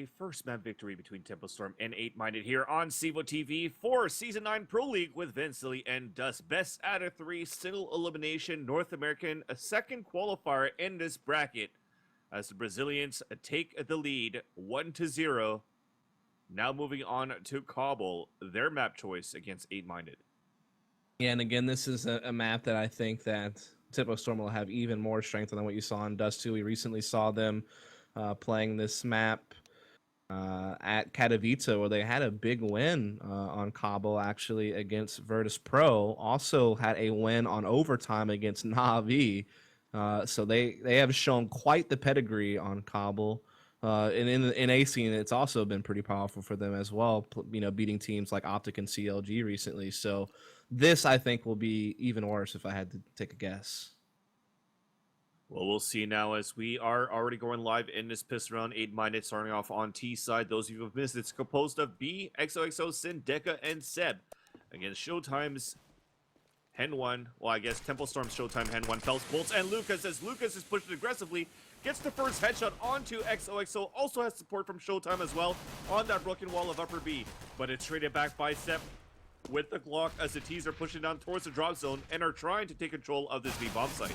a first map victory between Tempo Storm and 8-Minded here on CEVO TV for Season 9 Pro League with Vansilli and Dust. Best out of 3, single elimination, North American, a second qualifier in this bracket as the Brazilians take the lead 1-0. Now moving on to Cobble, their map choice against 8-Minded. Yeah, and again, this is a map that I think that Tempo Storm will have even more strength than what you saw in Dust 2. We recently saw them playing this map at Katowice, where they had a big win on Cobble, actually, against Virtus Pro. Also had a win on overtime against Na'Vi. So they have shown quite the pedigree on Cobble. And in A scene, it's also been pretty powerful for them as well, beating teams like Optic and CLG recently. So this, I think, will be even worse if I had to take a guess. Well, we'll see now as we are already going live in this piss round. 8-Minded starting off on T side. Those of you who have missed, it's composed of B, XOXO, Sin, Deca, and Seb. Against Showtime's Hen 1. Well, I guess Tempo Storm's Showtime, Hen 1, Phelps, Bolts, and Lucas as Lucas is pushed aggressively. Gets the first headshot onto XOXO. Also has support from Showtime as well on that broken wall of upper B. But it's traded back by Seb with the Glock as the T's are pushing down towards the drop zone and are trying to take control of this B bomb site.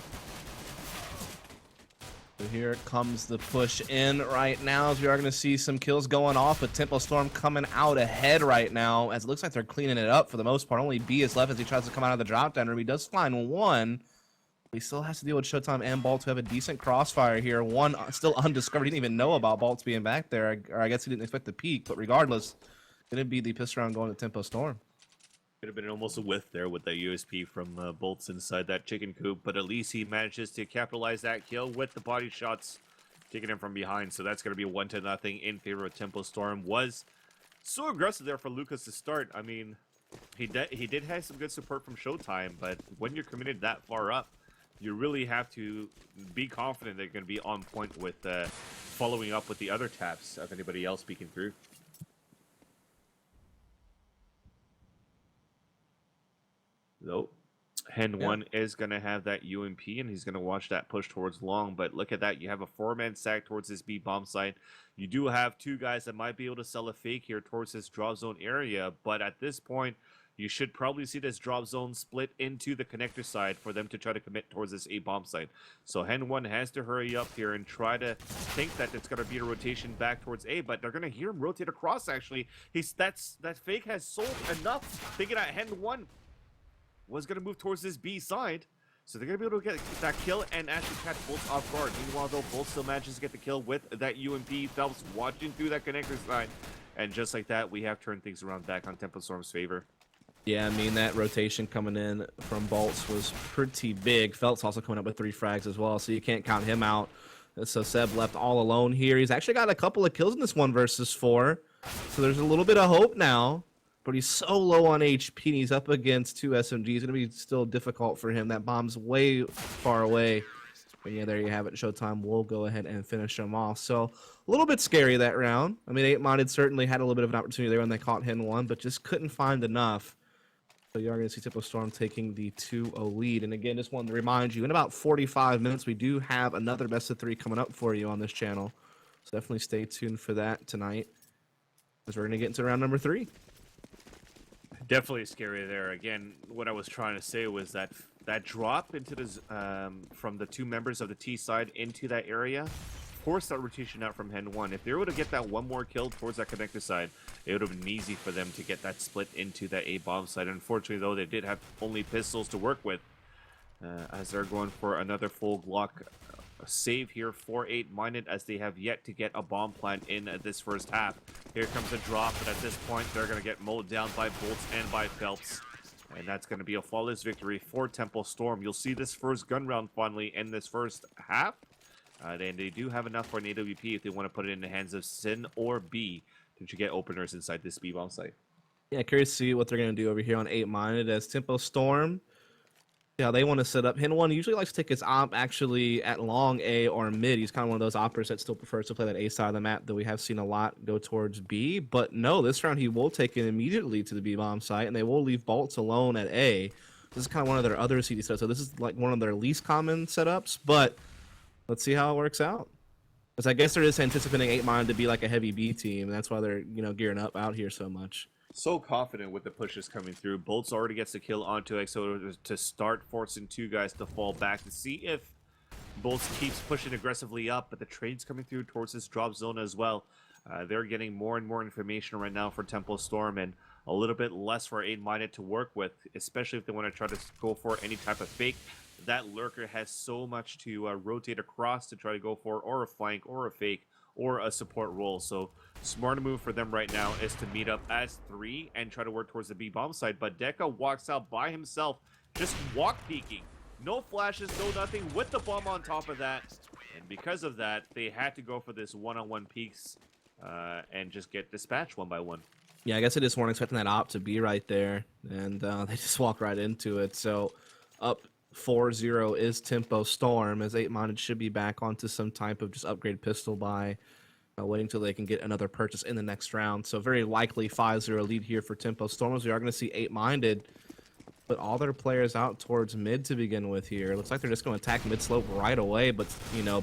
So here comes the push in right now, as we are going to see some kills going off, but Tempo Storm coming out ahead right now, as it looks like they're cleaning it up for the most part. Only B is left as he tries to come out of the drop-down room. He does find one. He still has to deal with Showtime and Bolts, who have a decent crossfire here. One still undiscovered. He didn't even know about Bolts being back there, or I guess he didn't expect the peak, but regardless, going to be the piss round going to Tempo Storm. Could have been almost a whiff there with that USP from Bolts inside that chicken coop, but at least he manages to capitalize that kill with the body shots taking him from behind. So that's going to be 1-0 in favor of Tempo Storm. Was so aggressive there for Lucas to start. I mean, he did have some good support from Showtime, but when you're committed that far up, you really have to be confident that you're going to be on point with following up with the other taps of anybody else speaking through. Nope. Hen 1 is going to have that UMP, and he's going to watch that push towards long. But look at that. You have a 4-man stack towards this B bomb site. You do have 2 guys that might be able to sell a fake here towards this drop zone area. But at this point, you should probably see this drop zone split into the connector side for them to try to commit towards this A bomb site. So Hen 1 has to hurry up here and try to think that it's going to be a rotation back towards A, but they're going to hear him rotate across, actually. That fake has sold enough, thinking that Hen 1 was going to move towards this B side. So they're going to be able to get that kill and actually catch Bolts off guard. Meanwhile, though, Bolts still manages to get the kill with that UMP. Phelps watching through that connector side. And just like that, we have turned things around back on Tempo Storm's favor. Yeah, I mean, that rotation coming in from Bolts was pretty big. Phelps also coming up with 3 frags as well, so you can't count him out. So Seb left all alone here. He's actually got a couple of kills in this 1 versus 4. So there's a little bit of hope now. But he's so low on HP, and he's up against 2 SMGs. It's going to be still difficult for him. That bomb's way far away. But yeah, there you have it. Showtime will go ahead and finish him off. So a little bit scary that round. I mean, 8-Minded certainly had a little bit of an opportunity there when they caught Hen 1, but just couldn't find enough. So you are going to see Tempo Storm taking the 2-0 lead. And again, just wanted to remind you, in about 45 minutes, we do have another best of 3 coming up for you on this channel. So definitely stay tuned for that tonight, because we're going to get into round number 3. Definitely scary there. Again, what I was trying to say was that drop into the from the 2 members of the T side into that area forced that rotation out from Hen 1. If they were able to get that 1 more kill towards that connector side, it would have been easy for them to get that split into that A bomb side. Unfortunately, though, they did have only pistols to work with as they're going for another full Glock save here for 8-Minded, as they have yet to get a bomb plant in this first half. Here comes a drop, but at this point they're going to get mowed down by Bolts and by Phelps, and that's going to be a flawless victory for Tempo Storm. You'll see this first gun round finally in this first half, and they do have enough for an AWP if they want to put it in the hands of Sin or B to get openers inside this B bomb site. Yeah, curious to see what they're going to do over here on 8-Minded, as Tempo Storm, yeah, they want to set up. Hen 1 usually likes to take his op actually at long A or mid. He's kind of one of those operators that still prefers to play that A side of the map, though we have seen a lot go towards B. But no, this round he will take it immediately to the B bomb site, and they will leave Bolts alone at A. This is kind of one of their other CD setups, so this is like one of their least common setups, but let's see how it works out. Because I guess they're just anticipating 8 Mind to be like a heavy B team. And that's why they're, gearing up out here so much. So confident with the pushes coming through. Bolts already gets the kill onto XO to start forcing two guys to fall back to see if Bolts keeps pushing aggressively up, but the trade's coming through towards this drop zone as well. They're getting more and more information right now for Tempo Storm and a little bit less for 8-Minded to work with, especially if they want to try to go for any type of fake. That lurker has so much to rotate across to try to go for, or a flank, or a fake, or a support role. So smart move for them right now is to meet up as 3 and try to work towards the B bomb side. But Deca walks out by himself, just walk peeking. No flashes, no nothing, with the bomb on top of that. And because of that, they had to go for this one-on-one peeks and just get dispatched one by one. Yeah, I guess they just weren't expecting that op to be right there, and they just walk right into it. So up 4-0 is Tempo Storm, as 8-Minded should be back onto some type of just upgrade pistol buy, waiting till they can get another purchase in the next round. So very likely 5-0 lead here for Tempo Storm, as we are going to see 8-Minded put all their players out towards mid to begin with here. It looks like they're just going to attack mid slope right away, but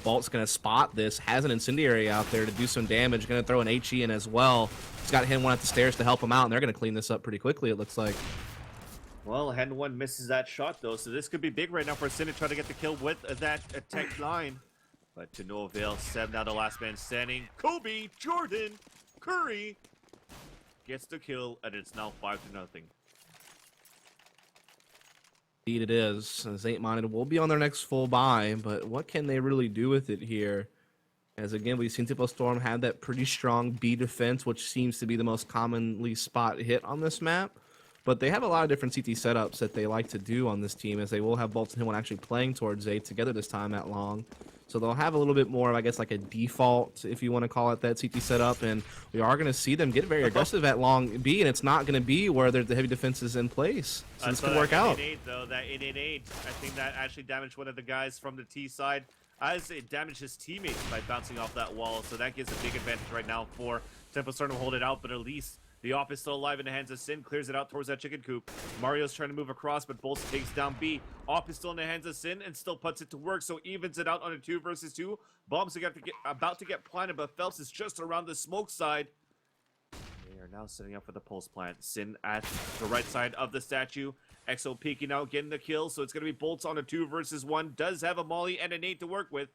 Bolt's going to spot this, has an incendiary out there to do some damage, going to throw an HE in as well. He's got Hen 1 at the stairs to help him out, and they're going to clean this up pretty quickly, it looks like. Well, Hen 1 misses that shot though, so this could be big right now for Sin to try to get the kill with that tech line. But to no avail. 7 now the last man standing. Kobe, Jordan, Curry gets the kill, and it's now 5-0. Indeed it is, as 8-Minded will be on their next full buy, but what can they really do with it here? As again, we've seen Tempo Storm have that pretty strong B defense, which seems to be the most commonly spot hit on this map. But they have a lot of different CT setups that they like to do on this team, as they will have Bolts and Hen1 actually playing towards A together this time at long. So they'll have a little bit more of, I guess, like a default, if you want to call it that, CT setup. And we are going to see them get very aggressive at long B, and it's not going to be where the heavy defense is in place. So this could work out. 8-8, though, that 8-8-8, I think that actually damaged one of the guys from the T side, as it damaged his teammates by bouncing off that wall. So that gives a big advantage right now for Tempo starting to hold it out, but at least the off is still alive in the hands of Sin, clears it out towards that chicken coop. Mario's trying to move across, but Bolts takes down B. Off is still in the hands of Sin and still puts it to work, so evens it out on a 2 versus 2. Bombs are about to get planted, but Phelps is just around the smoke side. They are now setting up for the pulse plant. Sin at the right side of the statue. XO peeking out, getting the kill, so it's going to be Bolts on a 2 versus 1. Does have a molly and a nade to work with.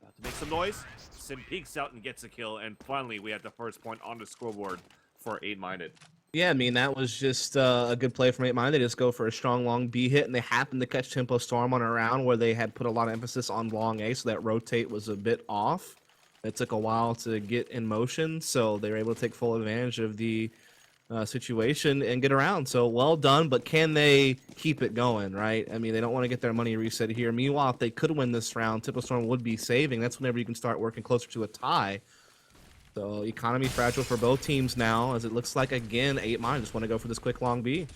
About to make some noise. Sin peeks out and gets a kill, and finally we have the first point on the scoreboard for 8-Minded. Yeah, I mean, that was just a good play from 8-Minded. They just go for a strong long B hit, and they happened to catch Tempo Storm on a round where they had put a lot of emphasis on long A, so that rotate was a bit off. It took a while to get in motion, so they were able to take full advantage of the situation and get around. So well done, but can they keep it going, right? I mean, they don't want to get their money reset here. Meanwhile, if they could win this round, Tempo Storm would be saving. That's whenever you can start working closer to a tie. So economy fragile for both teams now, as it looks like, again, 8-Minded just want to go for this quick long B.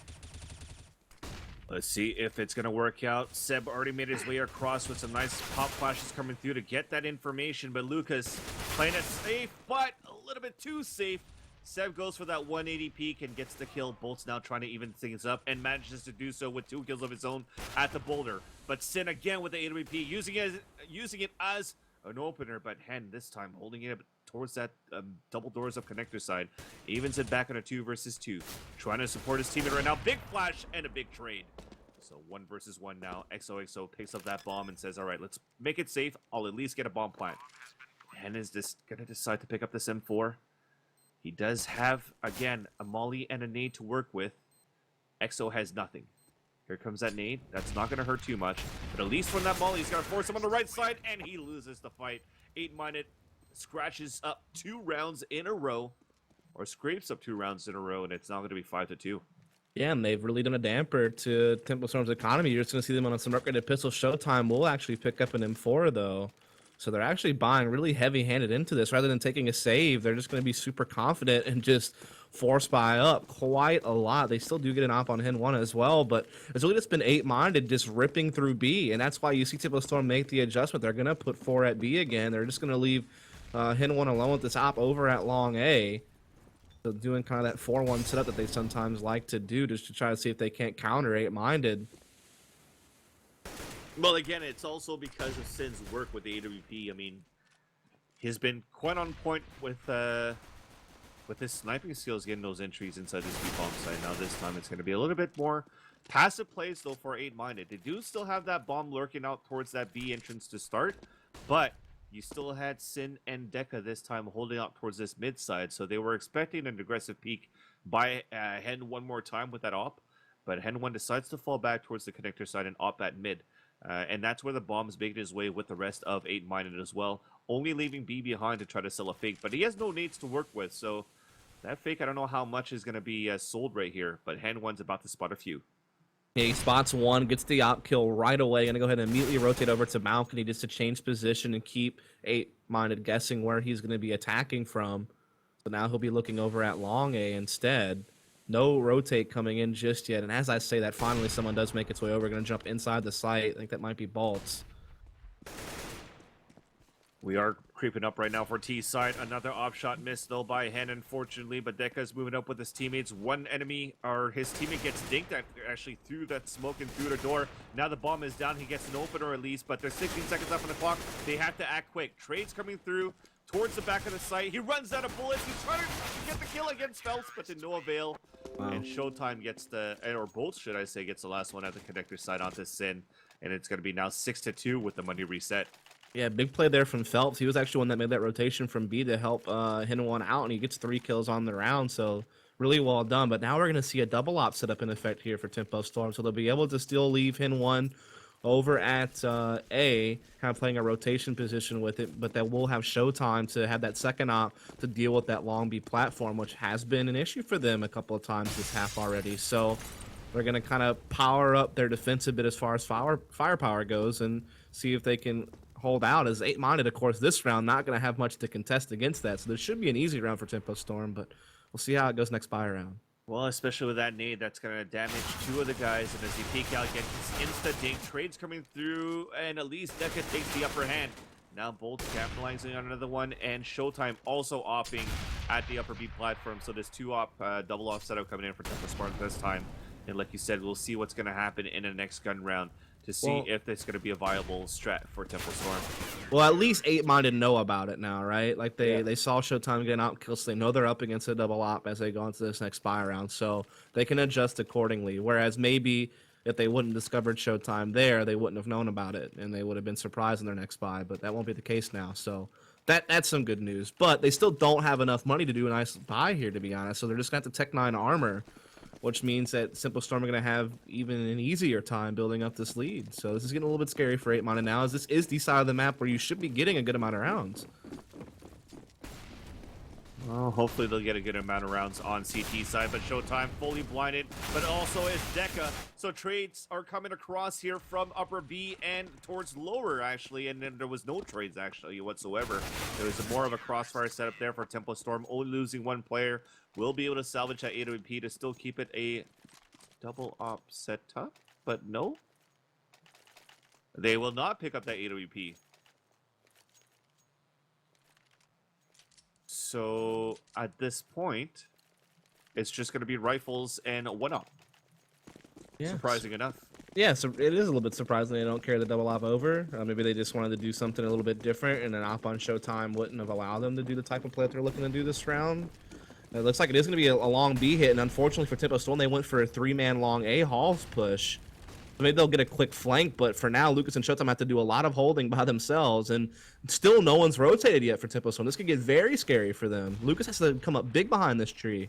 Let's see if it's going to work out. Seb already made his way across with some nice pop flashes coming through to get that information, but Lucas playing it safe, but a little bit too safe. Seb goes for that 180 peak and gets the kill. Bolt's now trying to even things up and manages to do so with 2 kills of his own at the boulder. But Sin again with the AWP, using it as an opener, but Hen this time holding it towards that double doors up connector side. Evens it back on a 2 versus 2. Trying to support his teammate right now. Big flash and a big trade. So 1 versus 1 now. XOXO picks up that bomb and says, all right, let's make it safe. I'll at least get a bomb plant. Hen is just going to decide to pick up this M4. He does have, again, a molly and a nade to work with. XO has nothing. Here comes that nade. That's not going to hurt too much. But at least from that molly, he's going to force him on the right side, and he loses the fight. 8-Minded scratches up 2 rounds in a row, or scrapes up 2 rounds in a row, and it's now going to be 5-2. Yeah, and they've really done a damper to Tempo Storm's economy. You're just going to see them on some upgraded pistol. Showtime will actually pick up an M4, though. So they're actually buying really heavy-handed into this. Rather than taking a save, they're just going to be super confident and just force buy up quite a lot. They still do get an op on Hen 1 as well, but it's really just been 8-Minded just ripping through B, and that's why you see Tempo Storm make the adjustment. They're going to put 4 at B again. They're just going to leave Hen 1 alone with this op over at long A. So doing kind of that 4-1 setup that they sometimes like to do just to try to see if they can't counter 8-Minded. Well, again, it's also because of Sin's work with the AWP. I mean, He's been quite on point with his sniping skills, getting those entries inside this B bomb site. Now this time it's going to be a little bit more passive plays though for 8-minded. They do still have that bomb lurking out towards that B entrance to start, but you still had Sin and Deka this time holding out towards this mid side, so they were expecting an aggressive peek by Hen one more time with that op, but Hen 1 decides to fall back towards the connector side and op at mid. And that's where the bomb's making his way with the rest of 8-minded as well, only leaving B behind to try to sell a fake, but he has no nades to work with, so that fake, I don't know how much is going to be sold right here, but Hen 1's about to spot a few. Yeah, he spots one, gets the op kill right away. Gonna go ahead and immediately rotate over to Balcony just to change position and keep 8-minded guessing where he's gonna be attacking from. So now he'll be looking over at long A instead. No rotate coming in just yet. And as I say that, finally someone does make its way over. Gonna jump inside the site. I think that might be Bolts. We are creeping up right now for T side. Another op shot missed though by Hen, unfortunately, but Deka's moving up with his teammates. One enemy, or his teammate, gets dinked actually through that smoke and through the door. Now the bomb is down. He gets an opener at least, but there's 16 seconds left on the clock. They have to act quick. Trade's coming through towards the back of the site. He runs out of bullets. He's trying to get the kill against Phelps, but to no avail. Wow. And Showtime gets the, or Bolts should I say, gets the last one at the connector side onto Sin. And it's going to be now 6-2 with the money reset. Yeah, big play there from Phelps. He was actually one that made that rotation from B to help Hen 1 out, and he gets 3 kills on the round, so really well done. But now we're going to see a double op set up in effect here for Tempo Storm, so they'll be able to still leave Hen 1 over at A, kind of playing a rotation position with it, but that will have Showtime to have that second op to deal with that long B platform, which has been an issue for them a couple of times this half already. So they're going to kind of power up their defense a bit as far as firepower goes and see if they can hold out. As 8-minded, of course, this round not going to have much to contest against that, so there should be an easy round for Tempo Storm, but we'll see how it goes next buy round. Well, especially with that nade, that's going to damage 2 of the guys, and as you peek out, get this insta-dink. Trade's coming through, and at least Deka takes the upper hand. Now Bolt's capitalizing on another one, and Showtime also offing at the upper B platform, so there's 2-op, double off setup coming in for Tempo Storm this time. And like you said, we'll see what's going to happen in the next gun round to see if it's going to be a viable strat for Tempo Storm. Well, at least 8-minded know about it now, right? Like they saw Showtime getting out kills, so they know they're up against a double op as they go into this next buy round, so they can adjust accordingly. Whereas maybe if they wouldn't discovered Showtime there, they wouldn't have known about it, and they would have been surprised in their next buy, but that won't be the case now. So that's some good news. But they still don't have enough money to do a nice buy here, to be honest, so they're just going to have to Tech 9 armor, which means that Simple Storm are going to have even an easier time building up this lead. So this is getting a little bit scary for 8-minded now, as this is the side of the map where you should be getting a good amount of rounds. Well, hopefully they'll get a good amount of rounds on CT side, but Showtime fully blinded, but also is Deka. So trades are coming across here from upper B and towards lower, actually, and then there was no trades, actually, whatsoever. There was more of a crossfire setup there for Tempo Storm, only losing 1 player. Will be able to salvage that AWP to still keep it a double op setup, but no. They will not pick up that AWP. So at this point, it's just going to be rifles and 1-op. Yeah, surprising enough. Yeah, so it is a little bit surprising they don't carry the double op over. Maybe they just wanted to do something a little bit different, and an op on Showtime wouldn't have allowed them to do the type of play that they're looking to do this round. It looks like it is going to be a long B hit, and unfortunately for Tempo Storm, they went for a 3-man long A Halls push. So maybe they'll get a quick flank, but for now, Lucas and Showtime have to do a lot of holding by themselves, and still no one's rotated yet for Tempo Storm. This could get very scary for them. Lucas has to come up big behind this tree.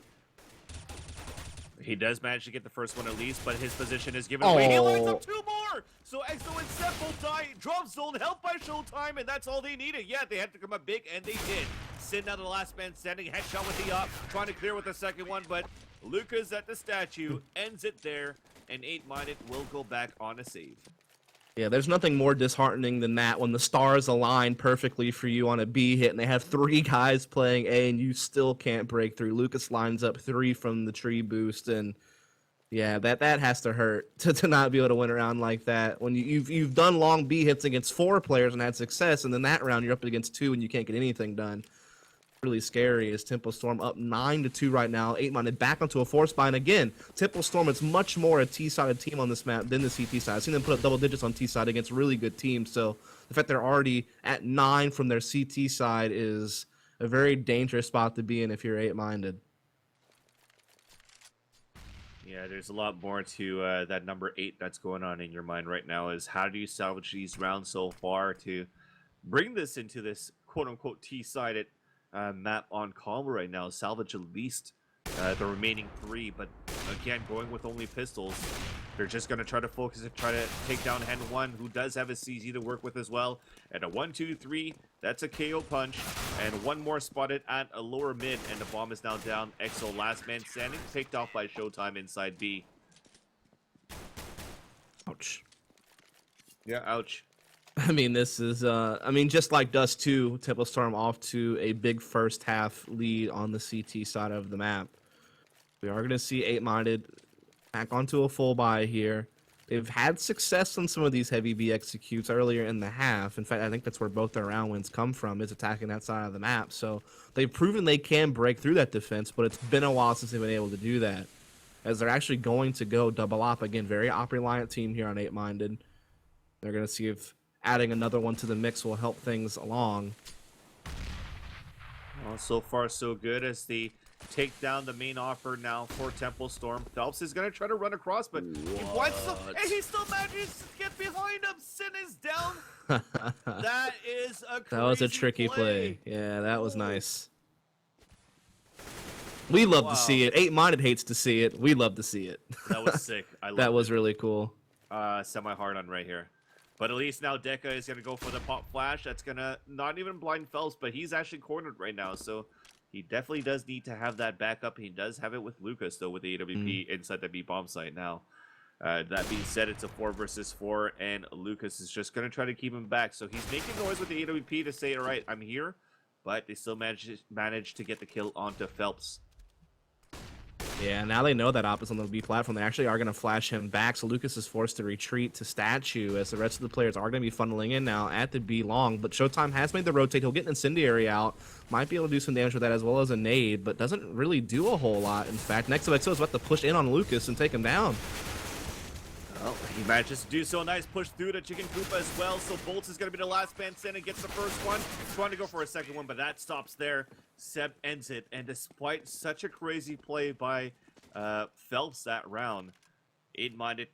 He does manage to get the first one at least, but his position is given away. He lines up 2 more! So Exo and Seth both die. Drop zone, helped by Showtime, and that's all they needed. Yeah, they had to come up big, and they did. Sin now the last man standing, headshot with the op, trying to clear with the second one, but Lucas at the statue ends it there, and 8-minded will go back on a save. Yeah, there's nothing more disheartening than that when the stars align perfectly for you on a B hit and they have 3 guys playing A and you still can't break through. Lucas lines up 3 from the tree boost, and yeah, that has to hurt to not be able to win around like that. When you've done long B hits against 4 players and had success, and then that round you're up against 2 and you can't get anything done. Really scary as Tempo Storm up 9-2 right now. 8-minded back onto a 4 spine again. Tempo Storm is much more a T-sided team on this map than the CT side. I've seen them put up double digits on T-side against really good teams, so the fact they're already at 9 from their CT side is a very dangerous spot to be in if you're 8-minded. Yeah, there's a lot more to that number 8 that's going on in your mind right now. Is how do you salvage these rounds so far to bring this into this quote-unquote T-sided map on Combo right now? Salvage at least the remaining 3, but again, going with only pistols, they're just going to try to focus and try to take down Hen 1, who does have a CZ to work with as well. And a 1, 2, 3, that's a KO punch. And one more spotted at a lower mid, and the bomb is now down. EXO, last man standing, picked off by Showtime inside B. Ouch. Yeah, ouch. I mean, this is, just like Dust 2, Temple Storm off to a big first half lead on the CT side of the map. We are going to see 8-minded back onto a full buy here. They've had success on some of these heavy B executes earlier in the half. In fact, I think that's where both their round wins come from, is attacking that side of the map. So they've proven they can break through that defense, but it's been a while since they've been able to do that. As they're actually going to go double op. Again, very op-reliant team here on 8-minded. They're going to see if adding another one to the mix will help things along. Well, so far so good as they take down the main offer now for Temple Storm. Phelps is going to try to run across, but and he still manages to get behind him. Sin is down. That is a crazy That was a tricky play. Yeah, that was nice. We love to see it. 8-minded hates to see it. We love to see it. That was sick. I love that was really cool. Semi-hard on right here. But at least now Deca is going to go for the pop flash. That's going to not even blind Phelps, but he's actually cornered right now. So he definitely does need to have that backup. He does have it with Lucas, though, with the AWP inside the B bomb site now. That being said, it's a 4 versus 4, and Lucas is just going to try to keep him back. So he's making noise with the AWP to say, all right, I'm here. But they still manage to get the kill onto Phelps. Yeah, now they know that Op is on the B platform. They actually are going to flash him back, so Lucas is forced to retreat to Statue as the rest of the players are going to be funneling in now at the B long. But Showtime has made the rotate. He'll get an Incendiary out. Might be able to do some damage with that as well as a nade, but doesn't really do a whole lot. In fact, next up, EXO is about to push in on Lucas and take him down. Well, he manages to do so. Nice push through to Chicken Coop as well. So Bolts is going to be the last man standing, gets the first one. Trying to go for a second one, but that stops there. Seb ends it. And despite such a crazy play by Phelps that round, 8-minded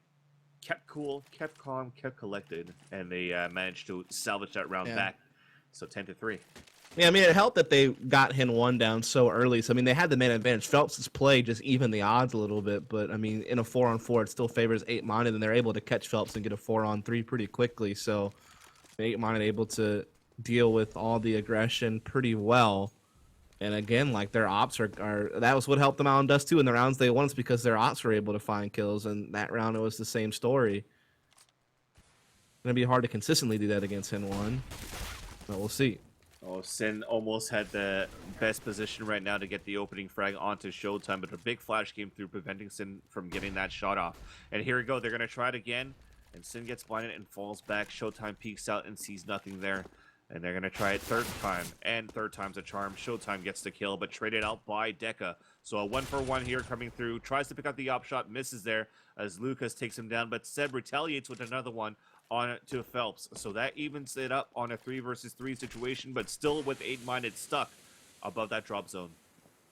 kept cool, kept calm, kept collected, and they managed to salvage that round back. So 10-3. Yeah, I mean, it helped that they got Hen 1 down so early. So, I mean, they had the man advantage. Phelps' play just evened the odds a little bit. But, I mean, in a 4-on-4, it still favors 8-minded, and they're able to catch Phelps and get a 4-on-3 pretty quickly. So, 8-minded able to deal with all the aggression pretty well. And, again, like, their ops are that was what helped them out in Dust 2 in the rounds they won. It's because their ops were able to find kills. And that round, it was the same story. It's going to be hard to consistently do that against Hen 1. But we'll see. Oh, Sin almost had the best position right now to get the opening frag onto Showtime, but a big flash came through, preventing Sin from getting that shot off. And here we go. They're going to try it again, and Sin gets blinded and falls back. Showtime peeks out and sees nothing there. And they're going to try it third time, and third time's a charm. Showtime gets the kill, but traded out by Deca. So a 1-for-1 here coming through. Tries to pick up the op shot, misses there as Lucas takes him down, but Seb retaliates with another one on to Phelps. So that evens it up on a 3 versus 3 situation, but still with 8-minded stuck above that drop zone.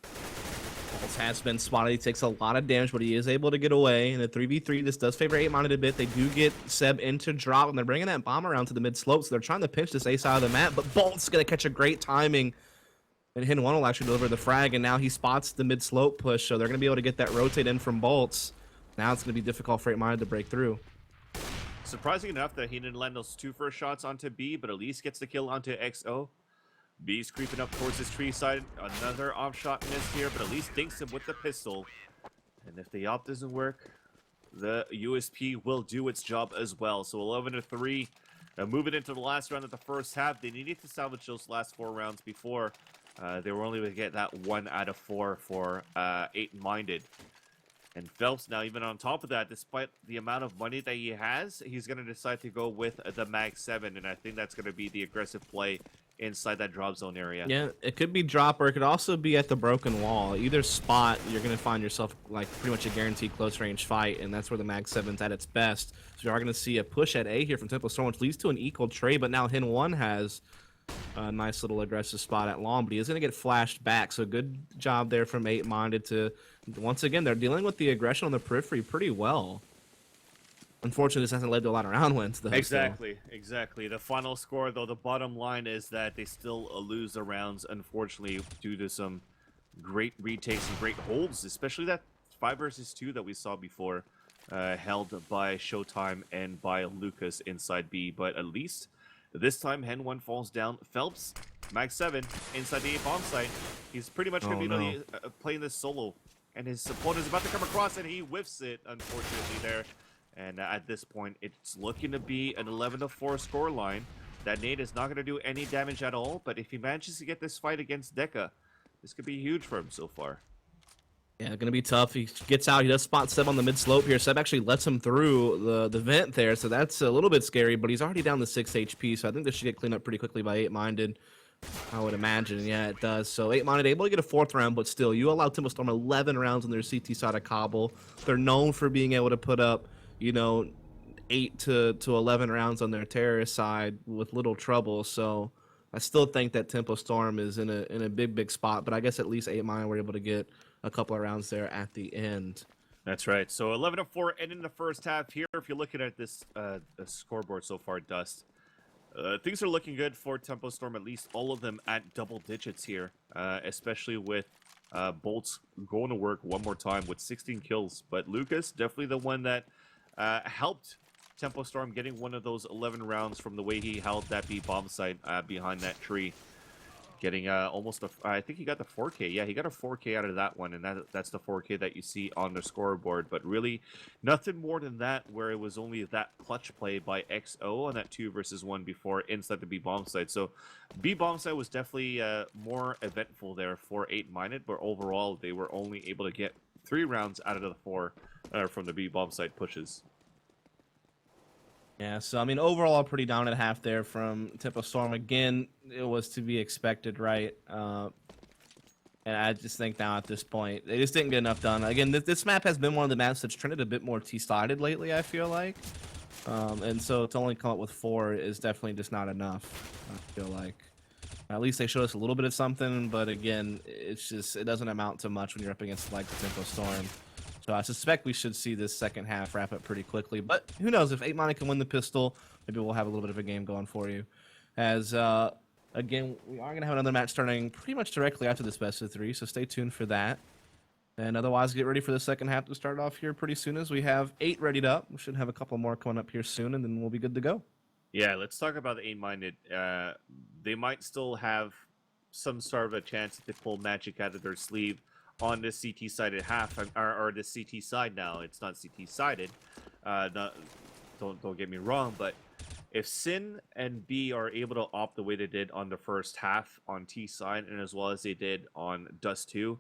Phelps has been spotted. He takes a lot of damage, but he is able to get away. In a 3v3, this does favor 8-minded a bit. They do get Seb into drop, and they're bringing that bomb around to the mid slope, so they're trying to pinch this A side of the map, but Bolt's going to catch a great timing. And Hen 1 will actually deliver the frag, and now he spots the mid slope push, so they're going to be able to get that rotate in from Bolts. Now it's going to be difficult for 8-minded to break through. Surprising enough that he didn't land those 2 first shots onto B, but at least gets the kill onto XO. B's creeping up towards his tree side. Another off shot miss here, but at least dinks him with the pistol. And if the op doesn't work, the USP will do its job as well. So 11-3. Moving into the last round of the first half. They needed to salvage those last 4 rounds before. They were only able to get that 1 out of 4 for 8-minded. And Phelps now, even on top of that, despite the amount of money that he has, he's going to decide to go with the Mag 7. And I think that's going to be the aggressive play inside that drop zone area. Yeah, it could be drop, or it could also be at the broken wall. Either spot, you're going to find yourself like pretty much a guaranteed close range fight, and that's where the Mag 7's at its best. So you are going to see a push at A here from Temple Storm, which leads to an equal trade, but now Hin 1 has a nice little aggressive spot at long, but he is going to get flashed back. So good job there from 8-Minded to, once again, they're dealing with the aggression on the periphery pretty well. Unfortunately, this hasn't led to a lot of round wins, though. Exactly. The final score, though, the bottom line is that they still lose the rounds, unfortunately, due to some great retakes and great holds, especially that 5 versus 2 that we saw before, held by Showtime and by Lucas inside B. But at least this time, Hen 1 falls down. Phelps, Mag 7, inside the A bomb site. He's pretty much going to be playing this solo, and his opponent is about to come across, and he whiffs it, unfortunately, there. And at this point, it's looking to be an 11-4 scoreline. That nade is not going to do any damage at all, but if he manages to get this fight against Deca, this could be huge for him so far. Yeah, going to be tough. He gets out. He does spot Seb on the mid-slope here. Seb actually lets him through the vent there, so that's a little bit scary, but he's already down to 6 HP, so I think this should get cleaned up pretty quickly by 8-Minded. I would imagine. Yeah, it does. So 8-Minded able to get a 4th round, but still, you allow Temple Storm 11 rounds on their CT side of Cobble. They're known for being able to put up, 8 to 11 rounds on their terrorist side with little trouble. So I still think that Temple Storm is in a big spot, but I guess at least 8-Minded were able to get a couple of rounds there at the end. That's right. So 11-4 ending the first half here. If you're looking at this scoreboard so far, Dust, things are looking good for Temple Storm, at least all of them at double digits here, especially with Bolts going to work one more time with 16 kills. But Lucas, definitely the one that helped Temple Storm getting one of those 11 rounds from the way he held that B bomb site behind that tree. Getting almost I think he got the 4K. Yeah, he got a 4K out of that one, and that's the 4K that you see on the scoreboard. But really, nothing more than that, where it was only that clutch play by XO on that 2 versus 1 before inside the B bomb site. So B bomb site was definitely more eventful there for 8-Minded, but overall they were only able to get 3 rounds out of the 4 from the B bomb site pushes. Yeah, so I mean, overall, pretty down at half there from Temple Storm. Again, it was to be expected, right? And I just think now at this point, they just didn't get enough done. Again, this map has been one of the maps that's trended a bit more T-sided lately, I feel like. And so to only come up with 4 is definitely just not enough, I feel like. At least they showed us a little bit of something, but again, it doesn't amount to much when you're up against like the Temple Storm. So I suspect we should see this second half wrap up pretty quickly. But who knows, if 8-Minded can win the pistol, maybe we'll have a little bit of a game going for you. As, again, we are going to have another match starting pretty much directly after this best of 3, so stay tuned for that. And otherwise, get ready for the second half to start off here pretty soon, as we have 8 readied up. We should have a couple more coming up here soon, and then we'll be good to go. Yeah, let's talk about the 8-Minded. They might still have some sort of a chance if they pull magic out of their sleeve on this CT-sided half, or this CT side now. It's not CT-sided. Don't get me wrong, but if Sin and B are able to opt the way they did on the first half on T side, and as well as they did on Dust 2,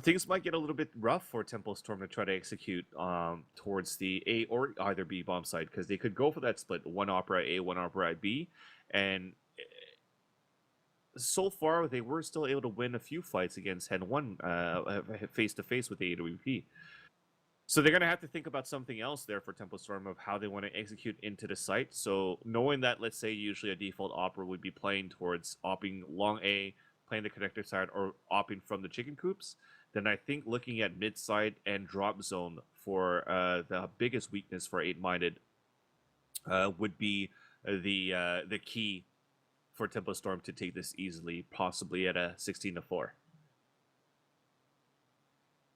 things might get a little bit rough for Temple Storm to try to execute towards the A or either B bomb side, because they could go for that split, one Opera A, one Opera B, and so far they were still able to win a few fights against Hen 1 face-to-face with the AWP. So they're going to have to think about something else there for Temple Storm of how they want to execute into the site. So knowing that, let's say, usually a default Opera would be playing towards opping long A, playing the connector side, or opping from the chicken coops, then I think looking at mid side and drop zone for the biggest weakness for 8-Minded would be the key for Temple Storm to take this easily, possibly at a 16-4.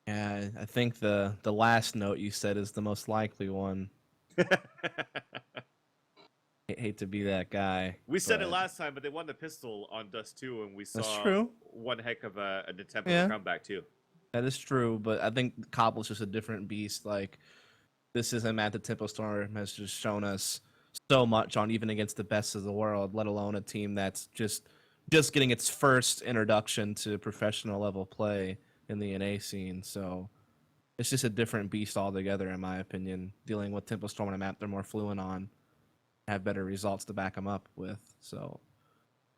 Yeah, I think the last note you said is the most likely one. I hate to be that guy. We said it last time, but they won the pistol on Dust 2, and we saw That's true. One heck of an attempt at a comeback, too. That is true, but I think Cobble's just a different beast. Like, this is a map that Temple Storm has just shown us so much on, even against the best of the world, let alone a team that's just getting its first introduction to professional level play in the NA scene. So it's just a different beast altogether, in my opinion, dealing with Temple Storm on a map they're more fluent on, have better results to back them up with. So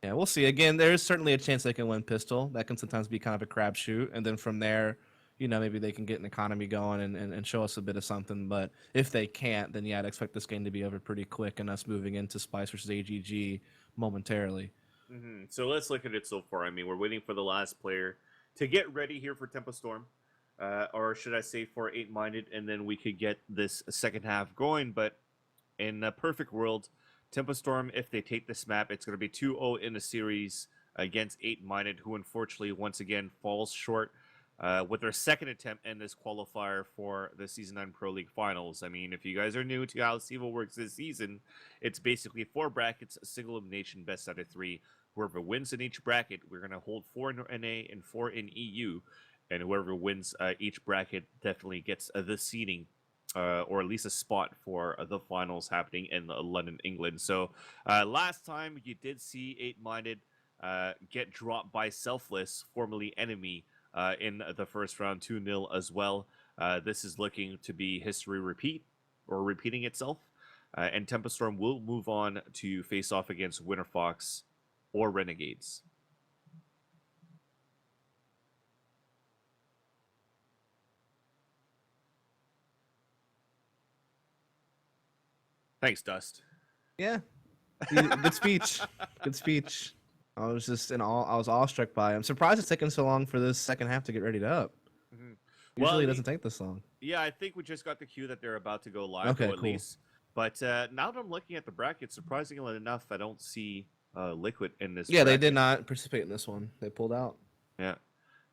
Yeah, we'll see. Again, there is certainly a chance they can win pistol. That can sometimes be kind of a crapshoot. And then from there, maybe they can get an economy going and show us a bit of something. But if they can't, then yeah, I'd expect this game to be over pretty quick and us moving into Spice versus AGG momentarily. So let's look at it so far. I mean, we're waiting for the last player to get ready here for Tempo Storm. Or should I say for 8-minded, and then we could get this second half going. But in a perfect world, Tempo Storm, if they take this map, it's going to be 2-0 in the series against 8-minded, who unfortunately once again falls short with their second attempt in this qualifier for the Season 9 Pro League Finals. I mean, if you guys are new to how CEVO works this season, it's basically 4 brackets, a single elimination, best out of 3. Whoever wins in each bracket, we're going to hold 4 in NA and 4 in EU. And whoever wins each bracket definitely gets the seeding, or at least a spot for the finals happening in London, England. So last time you did see 8-minded get dropped by Selfless, formerly Enemy, in the first round 2-0 as well. This is looking to be history repeating itself. And Tempo Storm will move on to face off against Winter Fox or Renegades. Thanks, Dust. Yeah, good speech. Good speech. I was just I was awestruck by it. I'm surprised it's taking so long for this second half to get readied up. Usually it doesn't take this long. Yeah, I think we just got the cue that they're about to go live, okay, at cool. least. But now that I'm looking at the bracket, surprisingly enough, I don't see Liquid in this. Yeah, bracket. they did not participate in this one. They pulled out. Yeah,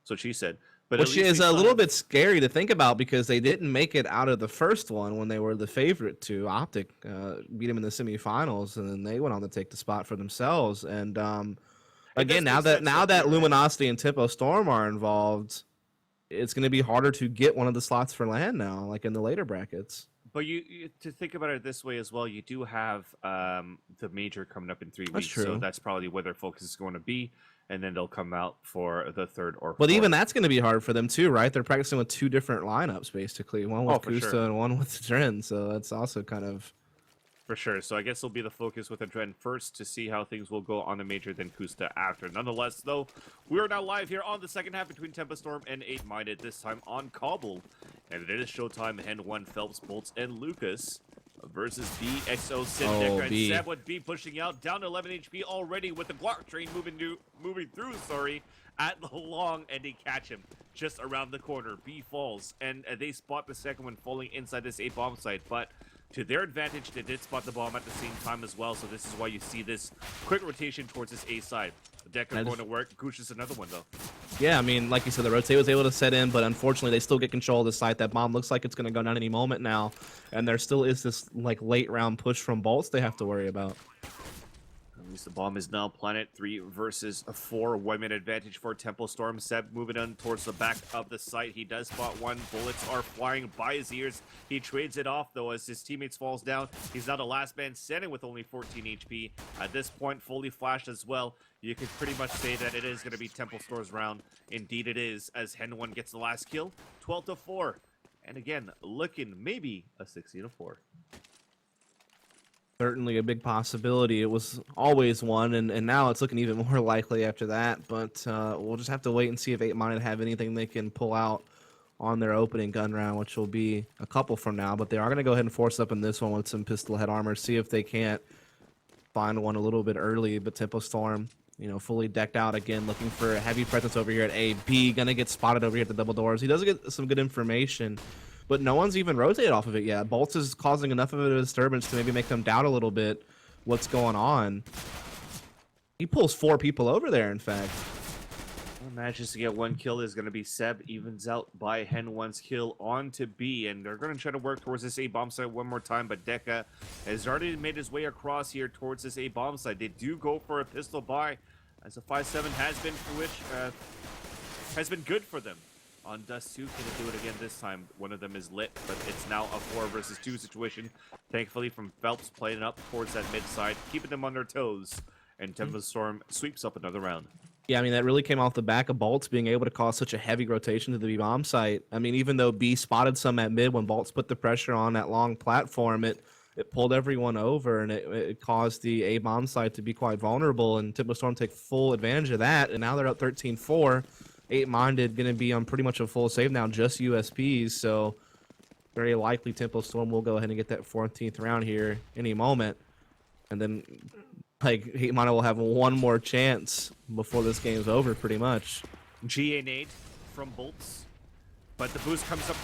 so she said. But which is a little bit scary to think about because they didn't make it out of the first one when they were the favorite to Optic, beat them in the semifinals, and then they went on to take the spot for themselves. And again, now that Luminosity and Tempo Storm are involved, it's going to be harder to get one of the slots for LAN now, like in the later brackets. But you to think about it this way as well, you do have the major coming up in 3 weeks, that's true. So that's probably where their focus is going to be, and then they'll come out for the third or. But even that's going to be hard for them too, right? They're practicing with 2 different lineups, basically, one with Kusta and one with Dren. So that's also kind of. For sure. So I guess it'll be the focus with Adren first to see how things will go on the major, then Kusta after. Nonetheless, though, we are now live here on the second half between Tempo Storm and 8-minded, this time on Cobble. And it is showtime. Hen 1, Phelps, Bolts, and Lucas versus B, XO, Simdecker, and Seb with B pushing out, down to 11 HP already with the Glock train moving through, at the long, and they catch him just around the corner. B falls, and they spot the second one falling inside this A bomb site, but to their advantage, they did spot the bomb at the same time as well, so this is why you see this quick rotation towards this A side. Decker going to work. Gooch is another one, though. Yeah, I mean, like you said, the rotate was able to set in, but unfortunately, they still get control of the site. That bomb looks like it's going to go down any moment now, and there still is this like late round push from Bolts they have to worry about. At least the bomb is now planted. 3 versus 4. 1-minute advantage for Tempo Storm. Seb moving on towards the back of the site. He does spot one. Bullets are flying by his ears. He trades it off, though, as his teammates falls down. He's now the last man standing with only 14 HP. At this point, fully flashed as well. You could pretty much say that it is going to be Tempo Storm's round. Indeed it is, as Hen 1 gets the last kill. 12-4. And again, looking maybe a 16-4. Certainly a big possibility. It was always one, and now it's looking even more likely after that. But we'll just have to wait and see if 8-minded have anything they can pull out on their opening gun round, which will be a couple from now. But they are going to go ahead and force up in this one with some pistol head armor, see if they can't find one a little bit early. But Tempo Storm, fully decked out again, looking for a heavy presence over here at A. B, going to get spotted over here at the double doors. He does get some good information, but no one's even rotated off of it yet. Bolts is causing enough of a disturbance to maybe make them doubt a little bit what's going on. He pulls 4 people over there, in fact. Manages to get 1 kill is going to be Seb, evens out by Hen 1's kill onto B, and they're going to try to work towards this A bomb site one more time, but Deca has already made his way across here towards this A bomb site. They do go for a pistol buy, as a 5-7 has been good for them. On Dust 2, can they do it again this time? One of them is lit, but it's now a 4 versus 2 situation. Thankfully, from Phelps playing up towards that mid side, keeping them on their toes, and Tempo Storm sweeps up another round. Yeah, I mean, that really came off the back of Bolts being able to cause such a heavy rotation to the B bomb site. I mean, even though B spotted some at mid when Bolts put the pressure on that long platform, it it pulled everyone over, and it caused the A-bomb side to be quite vulnerable, and Tempo Storm take full advantage of that, and now they're up 13-4. 8-minded going to be on pretty much a full save now, just USPs, so very likely Tempo Storm will go ahead and get that 14th round here any moment, and then like 8-minded will have one more chance before this game's over, pretty much. GA nade from Bolts, but the boost comes up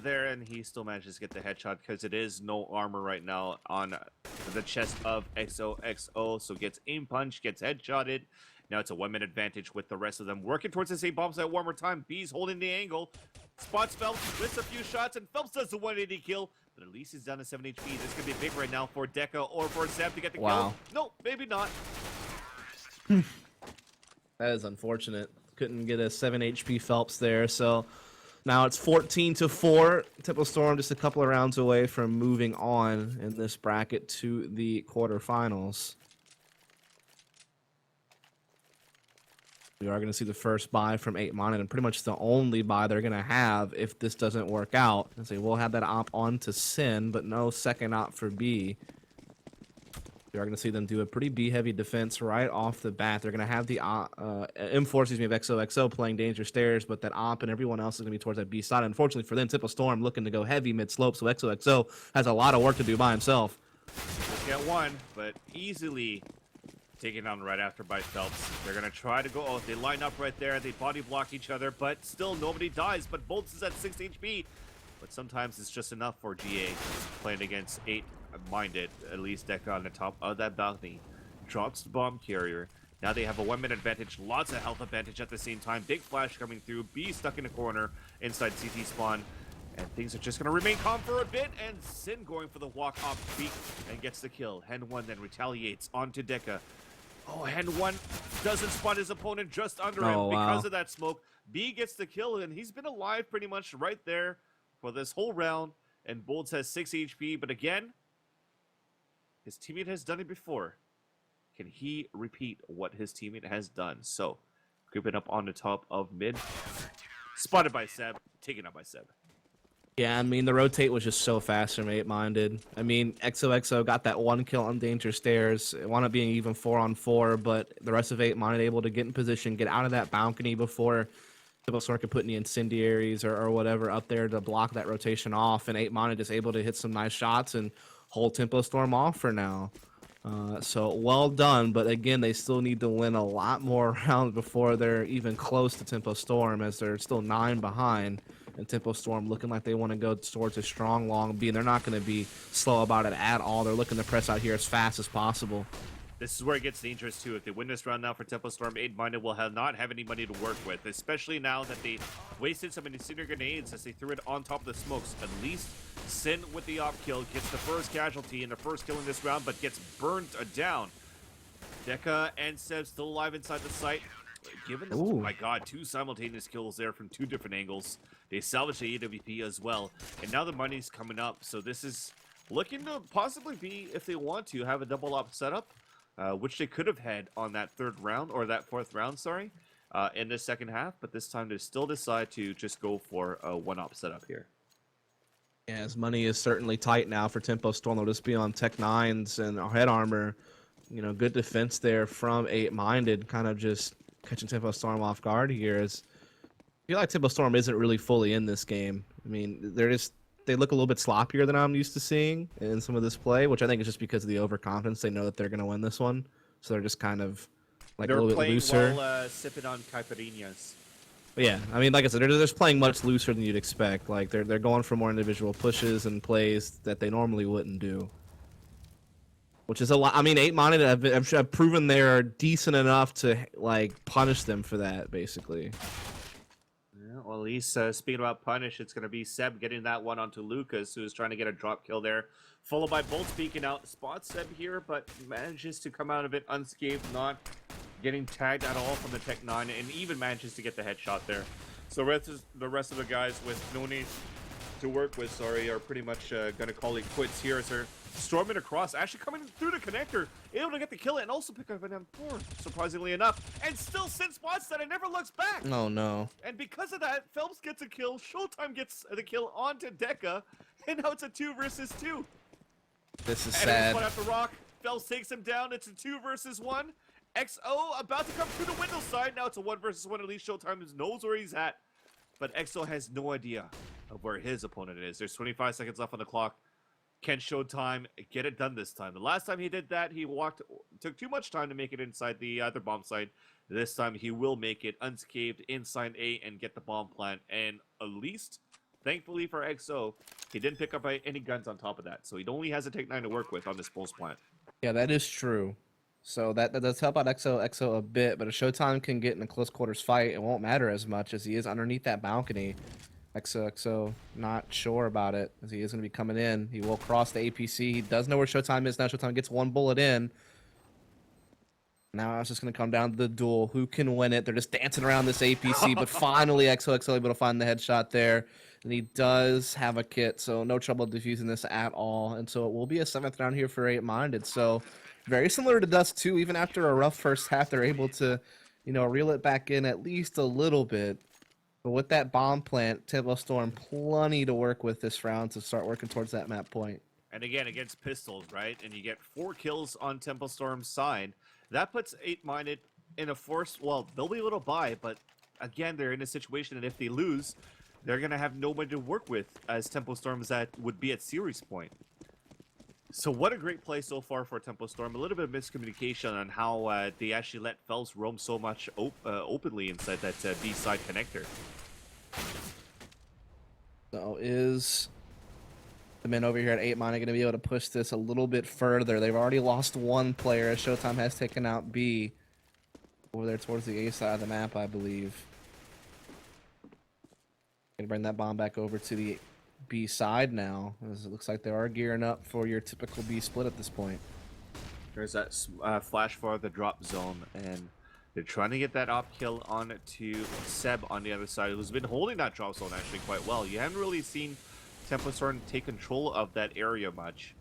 there, and he still manages to get the headshot because it is no armor right now on the chest of XOXO, so gets aim punch, gets headshotted. Now it's a 1-minute advantage with the rest of them working towards the same bombs at one more time. B's holding the angle, spots Phelps, missed a few shots, and Phelps does the 180 kill, but at least he's down to 7 HP. This could be big right now for Deca or for Zeb to get the kill. No, maybe not. That is unfortunate. Couldn't get a 7 HP Phelps there, so now it's 14-4. Tempo Storm just a couple of rounds away from moving on in this bracket to the quarterfinals. We are going to see the first buy from 8-minded, and pretty much the only buy they're going to have if this doesn't work out. And so we'll have that op on to Sin, but no second op for B. We are going to see them do a pretty B-heavy defense right off the bat. They're going to have the M4, excuse me, of XOXO playing Danger Stairs, but that op and everyone else is going to be towards that B side. Unfortunately for them, Tempo Storm looking to go heavy mid-slope, so XOXO has a lot of work to do by himself. Just get one, but easily taken on right after by Phelps. They're going to try to go, oh, they line up right there, they body block each other, but still nobody dies, but Bolts is at 6 HP. But sometimes it's just enough for GA playing against 8-minded. At least Deca on the top of that balcony drops the bomb carrier. Now they have a 1-minute advantage, lots of health advantage at the same time. Big flash coming through, B stuck in a corner inside CT spawn. And things are just going to remain calm for a bit, and Sin going for the walk off peak and gets the kill. Hen 1 then retaliates onto Deca. Oh, Hen 1 doesn't spot his opponent just under him because of that smoke. B gets the kill, and he's been alive pretty much right there for this whole round. And Bolts has 6 HP, but again, his teammate has done it before. Can he repeat what his teammate has done? So, creeping up on the top of mid. Spotted by Seb, taken out by Seb. Yeah, I mean, the rotate was just so fast from 8-minded. I mean, XOXO got that 1 kill on Danger Stairs. It wound up being even 4-on-4, but the rest of 8-minded able to get in position, get out of that balcony before Tempo Storm could put any incendiaries or whatever up there to block that rotation off, and 8-minded is able to hit some nice shots and hold Tempo Storm off for now. So well done, but again, they still need to win a lot more rounds before they're even close to Tempo Storm, as they're still 9 behind. And Tempo Storm looking like they want to go towards a strong long B, and they're not going to be slow about it at all. They're looking to press out here as fast as possible. This is where it gets dangerous too. If they win this round now for Tempo Storm, 8-minded will not have any money to work with, especially now that they wasted some incendiary grenades as they threw it on top of the smokes. At least Sin with the op kill gets the first casualty and the first kill in this round, but gets burned down. Deca and Seb still alive inside the site. Given this, oh my god, 2 simultaneous kills there from 2 different angles. They salvaged the AWP as well, and now the money's coming up. So this is looking to possibly be, if they want to, have a double op setup, which they could have had on that 3rd round, or that 4th round, sorry, in the second half. But this time they still decide to just go for a 1-op setup here. Yeah, as money is certainly tight now for Tempo Storm. They'll just be on Tech 9s and head armor. You know, good defense there from 8-minded, kind of just catching Tempo Storm off guard here. As I feel like Tempo Storm isn't really fully in this game. I mean, they look a little bit sloppier than I'm used to seeing in some of this play, which I think is just because of the overconfidence. They know that they're going to win this one, so they're just kind of like a little bit looser. They're playing while sipping on caipirinhas. But yeah, I mean, like I said, they're just playing much looser than you'd expect. Like they're going for more individual pushes and plays that they normally wouldn't do. Which is a lot. I mean, 8-minded have proven they're decent enough to like punish them for that, basically. Yeah, well, at least speaking about punish, it's going to be Seb getting that one onto Lucas, who's trying to get a drop kill there. Followed by Bolt speaking out. Spots Seb here, but manages to come out of it unscathed, not getting tagged at all from the Tech 9, and even manages to get the headshot there. So the rest of the guys with no need to work with, are pretty much going to call it quits here as they're storming across, actually coming through the connector, able to get the kill and also pick up an M4, surprisingly enough, and still Sin spots that and never looks back. Oh no. And because of that, Phelps gets a kill, Showtime gets the kill onto Deca, and now it's a 2 versus 2. This is And sad. one after rock. Fells takes him down. It's a 2 versus 1. XO about to come through the window side. Now it's a 1 versus 1. At least Showtime knows where he's at. But XO has no idea of where his opponent is. There's 25 seconds left on the clock. Can Showtime get it done this time? The last time he did that, he took too much time to make it inside the other bomb site. This time he will make it unscathed inside A and get the bomb plant. And at least, thankfully for XO, he didn't pick up any guns on top of that. So he only has a Tech 9 to work with on this pulse plant. Yeah, that is true. So that does help out XO a bit, but if Showtime can get in a close quarters fight, it won't matter as much as he is underneath that balcony. XO not sure about it as he is going to be coming in. He will cross the APC. He does know where Showtime is now. Showtime gets 1 bullet in. Now it's just going to come down to the duel. Who can win it? They're just dancing around this APC, but finally XO able to find the headshot there. And he does have a kit, so no trouble defusing this at all. And so it will be a 7th round here for 8-Minded. So very similar to Dust 2, even after a rough first half, they're able to, reel it back in at least a little bit. But with that bomb plant, Tempo Storm plenty to work with this round to start working towards that map point. And again, against pistols, right? And you get 4 kills on Tempo Storm's side. That puts 8-Minded in a force. Well, they'll be able to buy, but again, they're in a situation that if they lose, they're going to have nobody to work with as Tempo Storms that would be at series point. So what a great play so far for Tempo Storm. A little bit of miscommunication on how they actually let Fells roam so much openly inside that B-side connector. So is the men over here at 8-Minded going to be able to push this a little bit further? They've already lost 1 player as Showtime has taken out B over there towards the A side of the map, I believe. Gonna bring that bomb back over to the B side now, as it looks like they are gearing up for your typical B split at this point. There's that flash for the drop zone, and they're trying to get that op kill on to Seb on the other side, who's been holding that drop zone actually quite well. You haven't really seen Tempo Storm take control of that area much,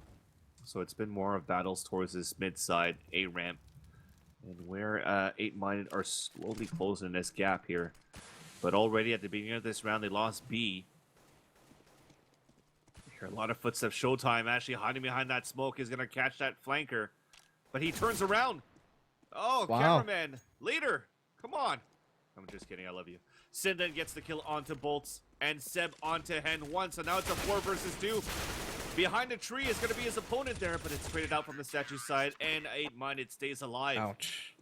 so it's been more of battles towards this mid side A ramp, and where 8-Minded are slowly closing this gap here. But already at the beginning of this round, they lost B. Hear a lot of footsteps. Showtime actually hiding behind that smoke is going to catch that flanker. But he turns around. Oh, wow. Cameraman. Later. Come on. I'm just kidding. I love you. Sin then gets the kill onto Bolts. And Seb onto Hen 1. So now it's a 4 versus 2. Behind the tree is going to be his opponent there. But it's traded out from the statue side. And 8-Minded stays alive. Ouch.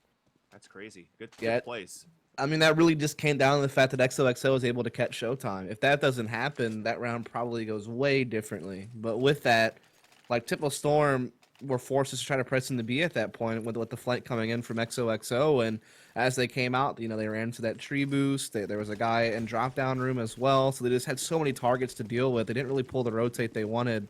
That's crazy. Good place. I mean, that really just came down to the fact that XOXO was able to catch Showtime. If that doesn't happen, that round probably goes way differently. But with that, like Tempo Storm were forced to try to press into B at that point with the flank coming in from XOXO. And as they came out, they ran into that tree boost. There was a guy in drop down room as well. So they just had so many targets to deal with. They didn't really pull the rotate they wanted.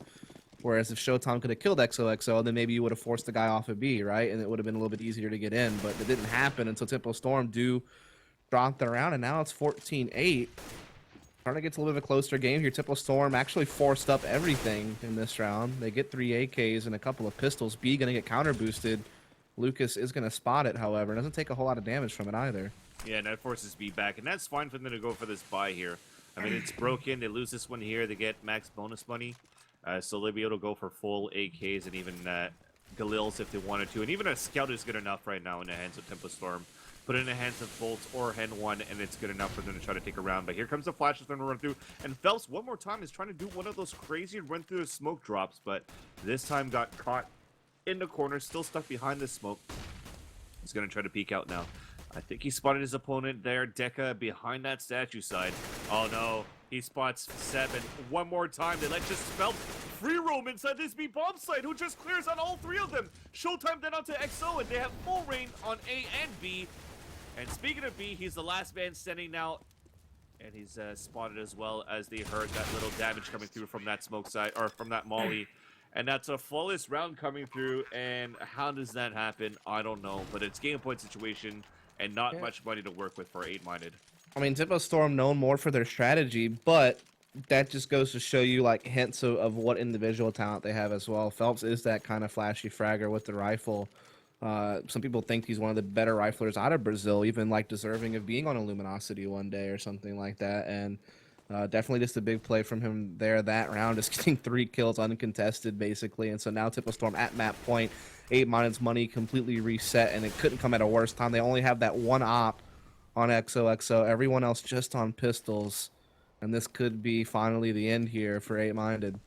Whereas if Showtime could have killed XOXO, then maybe you would have forced the guy off of B, right? And it would have been a little bit easier to get in. But it didn't happen until Tempo Storm dropped around, and now it's 14-8. Trying to get to a little bit of a closer game here. Tempo Storm actually forced up everything in this round. They get 3 AKs and a couple of pistols. B going to get counter boosted. Lucas is going to spot it, however. Doesn't take a whole lot of damage from it either. Yeah, and that forces B back, and that's fine for them to go for this buy here. I mean, it's broken. They lose this one here. They get max bonus money. So they'll be able to go for full AKs and even Galils if they wanted to. And even a Scout is good enough right now in the hands of Tempo Storm. Put it in the hands of Bolts or Hen 1, and it's good enough for them to try to take a round. But here comes the flash that's going to run through. And Phelps, one more time, is trying to do one of those crazy run through the smoke drops. But this time got caught in the corner, still stuck behind the smoke. He's going to try to peek out now. I think he spotted his opponent there, Deca, behind that statue side. Oh, no. He spots 7. One more time. They let just Phelps free roam inside this B bomb site, who just clears on all 3 of them. Showtime then onto XO, and they have full reign on A and B. And speaking of B, he's the last man standing now. And he's spotted as well as they heard that little damage coming through from that smoke side, or from that molly. And that's a flawless round coming through. And how does that happen? I don't know. But it's game point situation and not much money to work with for 8-Minded. I mean, Tempo Storm known more for their strategy, but that just goes to show you like hints of what individual talent they have as well. Phelps is that kind of flashy fragger with the rifle. Some people think he's one of the better riflers out of Brazil, even like deserving of being on a Luminosity one day or something like that. And Definitely just a big play from him there that round, just getting 3 kills uncontested, basically. And so now Typical Storm at map point. 8-Minded's money completely reset, and it couldn't come at a worse time. They only have that one op on XOXO, everyone else just on pistols. And this could be finally the end here for 8-Minded.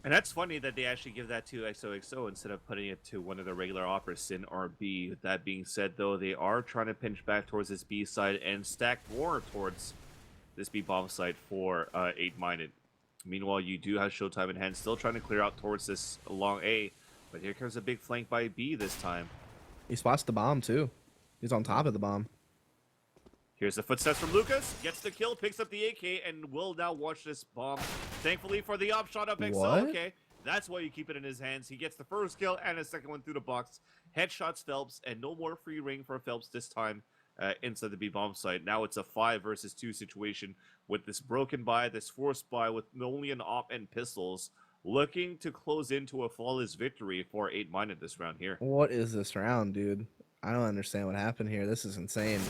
And that's funny that they actually give that to XOXO instead of putting it to one of the regular offers, Sin or B. That being said, though, they are trying to pinch back towards this B side and stack more towards this B bomb site for 8-Minded. Meanwhile, you do have Showtime in hand, still trying to clear out towards this long A. But here comes a big flank by B this time. He spots the bomb, too. He's on top of the bomb. Here's the footsteps from Lucas. Gets the kill, picks up the AK, and will now watch this bomb. Thankfully for the up shot of XO. What? Okay, that's why you keep it in his hands. He gets the first kill and a second one through the box. Headshots Phelps, and no more free ring for Phelps this time inside the B bomb site. Now it's a 5 versus 2 situation with this broken buy, this forced buy with only an op and pistols, looking to close into a flawless victory for 8-Minded this round here. What is this round, dude? I don't understand what happened here. This is insane.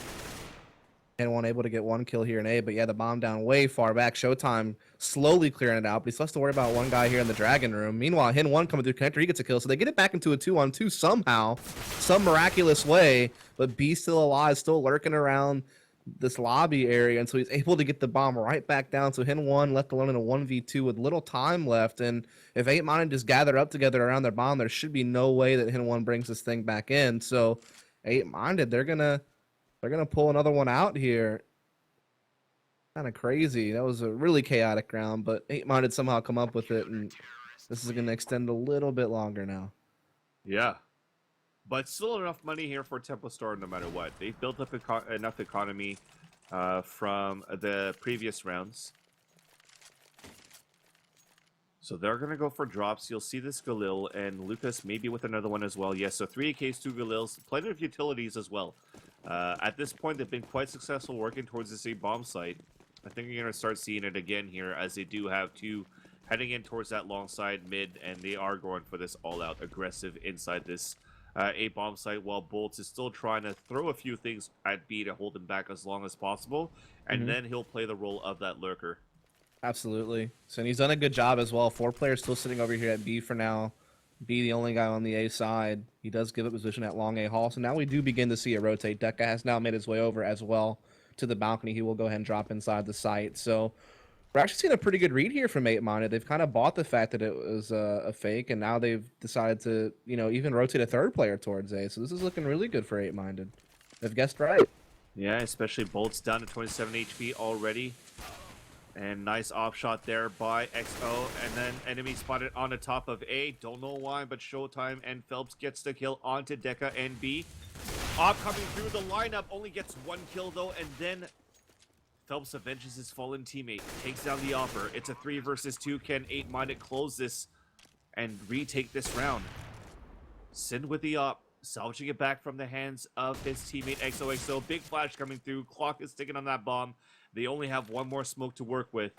And one able to get 1 kill here in A, but yeah, the bomb down way far back. Showtime slowly clearing it out, but he still has to worry about one guy here in the Dragon Room. Meanwhile, Hin 1 coming through connector, he gets a kill, so they get it back into a 2-on-2 somehow, some miraculous way, but B's still alive, still lurking around this lobby area, and so he's able to get the bomb right back down. So Hin 1 left alone in a 1v2 with little time left, and if 8-Minded just gather up together around their bomb, there should be no way that Hin 1 brings this thing back in. So 8-Minded, they're gonna pull another one out here. Kind of crazy. That was a really chaotic round, but 8-Minded somehow come up with it, and this is gonna extend a little bit longer now. Yeah. But still enough money here for Temple Store no matter what. They've built up enough economy from the previous rounds. So they're going to go for drops. You'll see this Galil and Lucas maybe with another one as well. Yes, so 3 AKs, 2 Galils, plenty of utilities as well. At this point, they've been quite successful working towards this A-bomb site. I think you're going to start seeing it again here as they do have 2 heading in towards that long side mid, and they are going for this all-out aggressive inside this A-bomb site, while Bolts is still trying to throw a few things at B to hold him back as long as possible, and then he'll play the role of that lurker. Absolutely. So and he's done a good job as well. 4 players still sitting over here at B for now. B the only guy on the A side. He does give up position at long A hall. So now we do begin to see a rotate. Deca has now made his way over as well to the balcony. He will go ahead and drop inside the site. So we're actually seeing a pretty good read here from 8-Minded. They've kind of bought the fact that it was a fake, and now they've decided to, even rotate a 3rd player towards A. So this is looking really good for 8-Minded. They've guessed right. Yeah, especially Bolts down to 27 HP already. And nice off shot there by XO. And then enemy spotted on the top of A. Don't know why, but Showtime and Phelps gets the kill onto Deca and B. Op coming through the lineup, only gets 1 kill though, and then Phelps avenges his fallen teammate, takes down the offer. It's a 3 versus 2. Can 8-Minded close this and retake this round? Sin with the op, salvaging it back from the hands of his teammate XOXO. Big flash coming through. Clock is ticking on that bomb. They only have 1 more smoke to work with.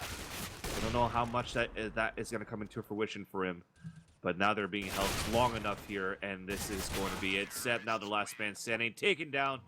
I don't know how much that is going to come into fruition for him. But now they're being held long enough here, and this is going to be it. Seb, now the last man standing, taken down.